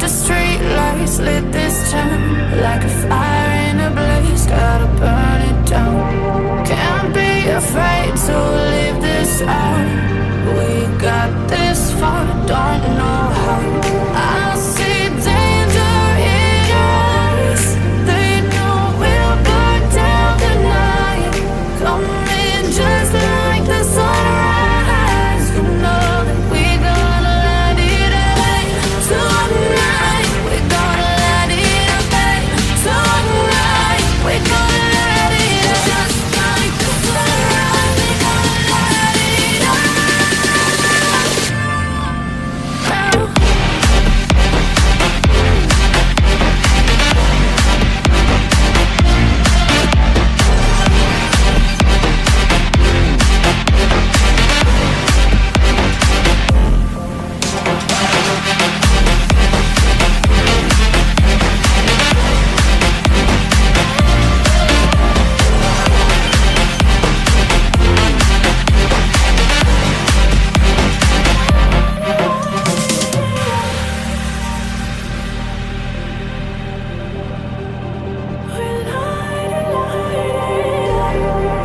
street lights lit this town like a fire in a blaze, gotta burn it down. Can't be afraid to leave this out. We got this far, don't know how. I see danger in your eyes. They know we'll burn down the night. Coming just like the sunrise. You know that we're gonna let it rain. Tonight we're gonna let it rain. Tonight we're gonna let it rain. Just like the sunrise, we're gonna let it rain.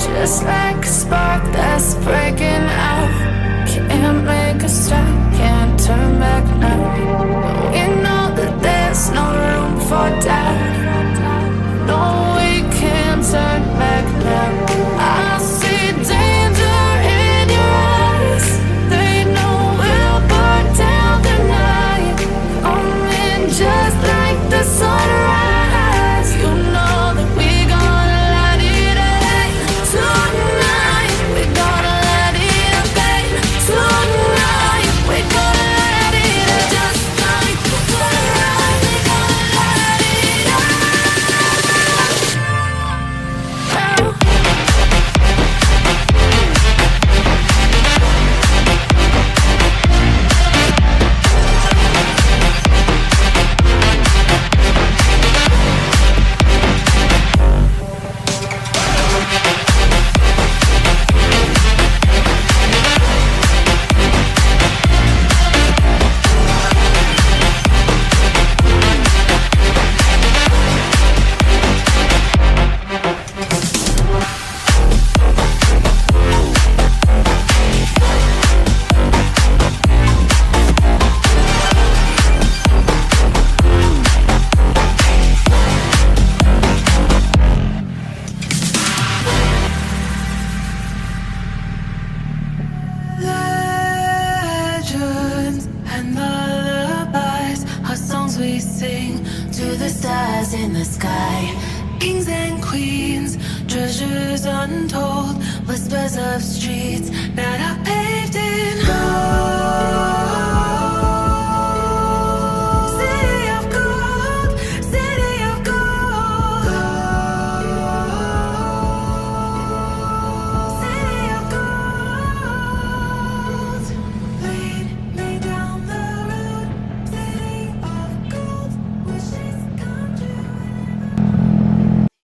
Just like a spark that's breaking out. Can't make a stop, can't turn back now. We know that there's no room for doubt. No, we can't turn back now. I see danger in your eyes. They know we'll burn down the night. Coming just like the sunrise. You know that we're gonna let it rain. Tonight we're gonna let it rain. Tonight we're gonna let it rain. Just like the sunrise, we're gonna let it rain. Legends and lullabies are songs we sing to the stars in the sky. Kings and queens, treasures untold, whispers of streets that are paved in gold.